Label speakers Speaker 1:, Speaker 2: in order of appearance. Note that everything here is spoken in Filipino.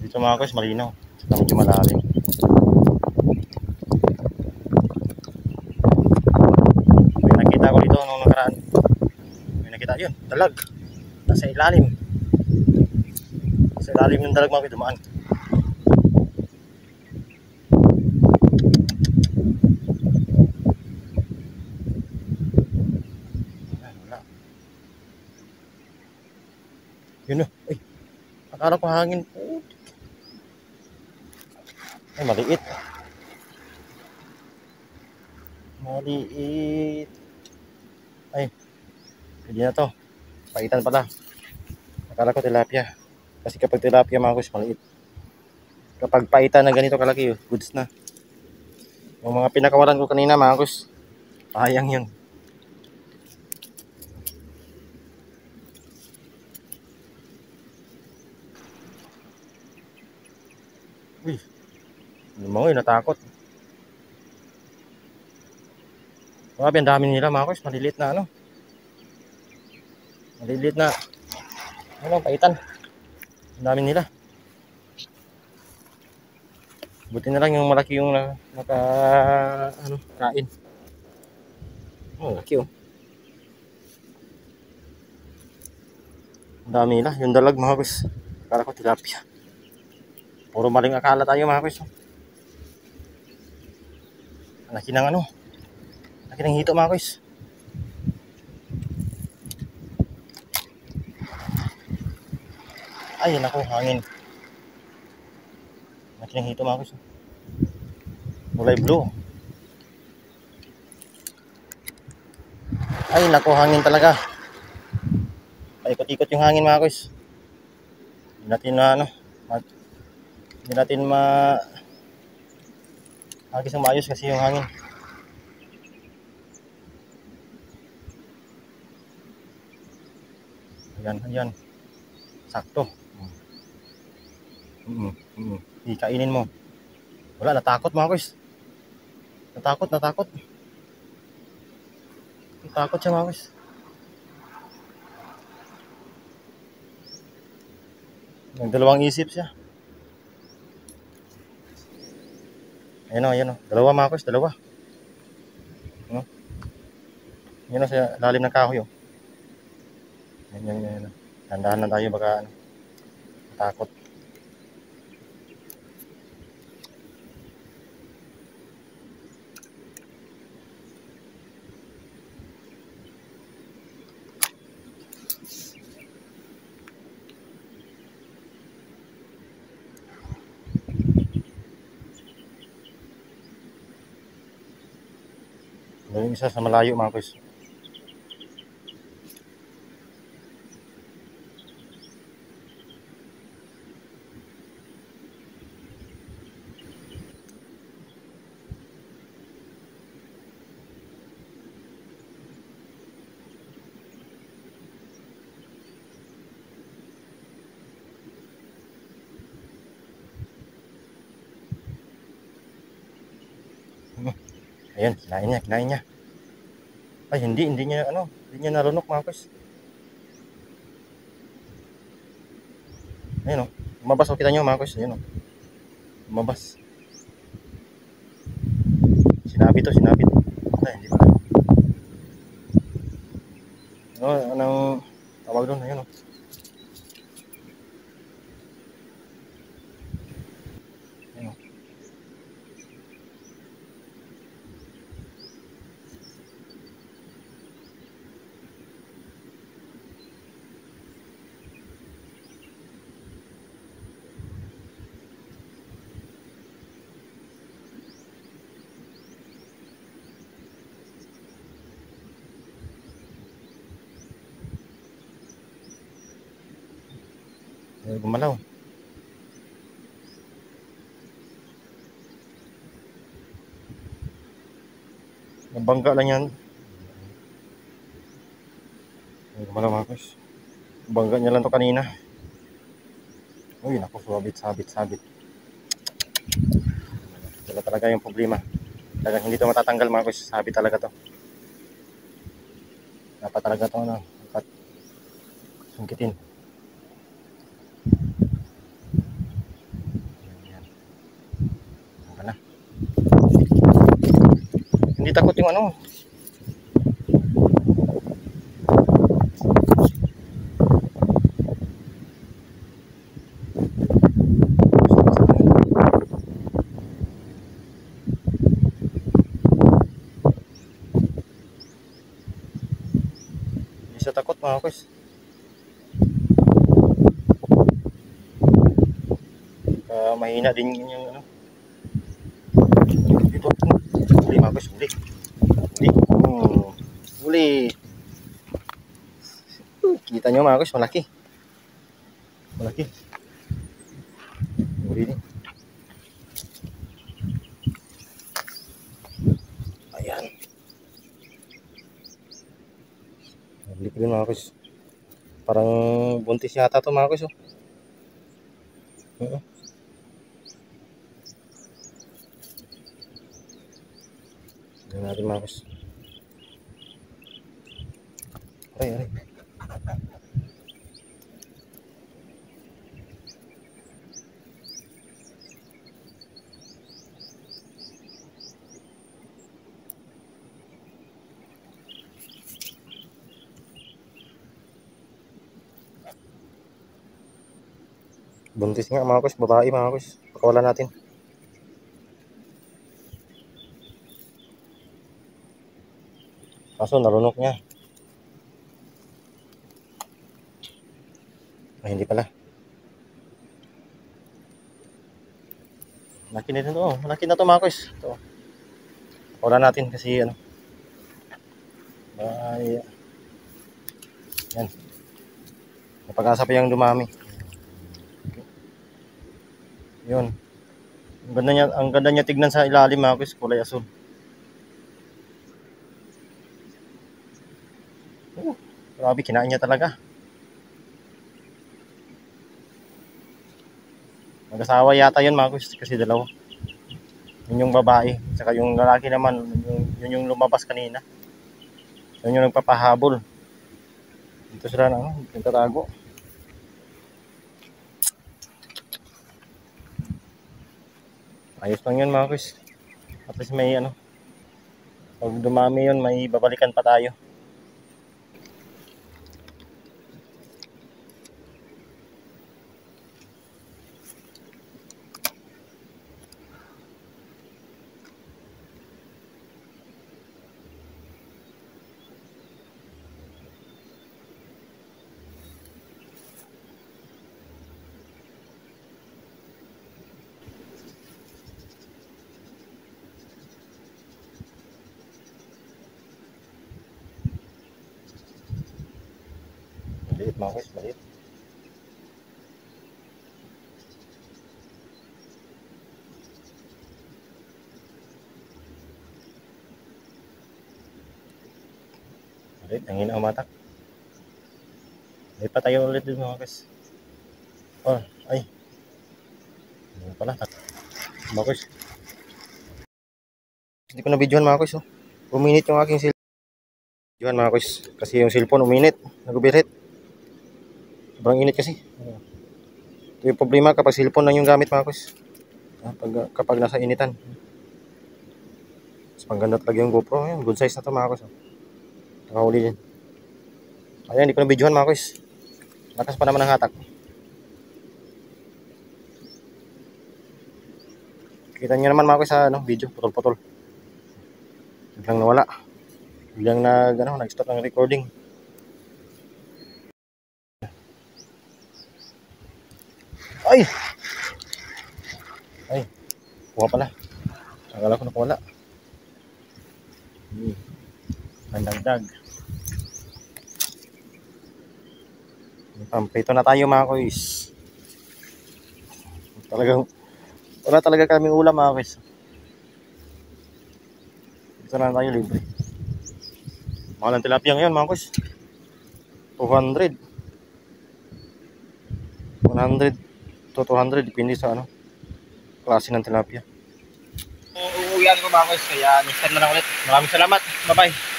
Speaker 1: Dito mga guys, malinaw. Medyo malalim. May nakita ko dito nung nakaraan. May nakita yun, dalag. Nasa ilalim. Sa ilalim ng dalag mga guys, dumaan. Wala. Yun o. Ay, akala ko hangin po. Ay, maliit. Maliit. Ay, hindi na to. Paitan pala. Akala ko tilapia. Kasi kapag tilapia mga guys, maliit. Kapag paitan na ganito kalaki, goods na. Yung mga pinakawalan ko kanina mga guys, sayang yun. Uy, lumangoy, natakot. Grabe, ang dami nila mga guys, maliliit na ano. Maliliit na, ano, paitan. Ang dami nila. Buti na lang yung malaki yung naka, ano, kain. Oh, laki oh. Ang dami nila, yung dalag mga guys. Akala ko tilapia. Puro maling akala tayo mga guys. Laki ng ano, laki ng hito mga guys. Ay, naku, hangin. Laki ng hito mga guys. Kulay blue. Ay, naku, hangin talaga. Paikot-ikot yung hangin mga guys. Hindi natin na ano, hindi natin agis ang maayos kasi yung hangin. Ayan, ayan. Sakto. Ikainin mo. Wala, natakot mga guys. Natakot. Natakot siya mga guys. Nagdalawang isip siya. Ayan o. Dalawa mga guys, dalawa. Ano? Yan o sa lalim ng kahoy o. Yan. Tandahan na tayo baka ano, natakot. Yung isa sa malayo mga guys. Ayan, kinain niya. Ay, hindi niya ano, hindi niya narunok mga guys. Ayan o, lumabas o, kita nyo mga guys, ayan o. Lumabas. Sinabit. Ay, hindi pala. Anong tawag doon, ayan o. Ayan o. Gumalaw. Nabangga lang yan. Gumalaw mga guys. Bangga niya lang to kanina. Uy, naku, sabit. Dala talaga yung problema. Talagang hindi to matatanggal mga guys. Sabit talaga to. Dapat talaga to ano, dapat sungkitin. yung ano. Hindi siya takot mga guys. Mahina din yung ano. Dito. Huli mga guys, huli. Huli. Huli. Kita nyo mga guys, malaki. Malaki. Huli din. Ayan. Huli ko din mga guys. Parang buntis yata ito mga guys. Tignan natin mga guys. Aray, aray. Buntis nga mga guys, babae mga guys. Pakawalan natin. Kaso narunok niya. Ay, hindi pala. Malaki na rin ito. Malaki na ito mga guys. Ito. Pakawalan natin kasi ano. Ay, yan. Napag-asa pa yung dumami. Yun. Ang ganda niya tignan sa ilalim mga guys, kulay asul. Grabe, kinain niya talaga. Mag-asawa yata yun mga guys, kasi dalawa. Yun yung babae, saka yung lalaki naman, yun yung lumabas kanina. Yun yung nagpapahabol. Dito sila na, nagtatago. Ayos lang yun mga guys. At least may ano, pag dumami yun, may babalikan pa tayo. Maliit mga guys, maliit. Maliit, ang hina umatak. Lipat tayo ulit din mga guys. Oh, ay. Ano pala, mga guys. Hindi ko na videohan mga guys. Uminit yung aking cellphone. Videohan mga guys. Kasi yung cellphone uminit. Nag-overheat. Sobrang init kasi. Ito yung problema kapag cellphone lang yung gamit mga guys. Kapag nasa initan. Mas maganda talaga yung GoPro. Ayan, good size na ito mga guys. Nakahuli din. Ayan, hindi ko na videohan mga guys. Lakas pa naman ang hatak. Kita nyo naman mga guys sa video. Putol-putol. Biglang nawala. Biglang nag-stop ng recording. Ay! Ay! Kuha pala. Akala ko nakuwala. Pandagdag. Pampito na tayo mga guys. Wala talaga kaming ulam mga guys. Ito na tayo libre. Mahal ang tilapia ngayon mga guys. 200. 100 to 200 depende sa klase ng tilapia. Uuwihan ko mga guys, kaya next time na lang ulit. Maraming salamat. Bye bye.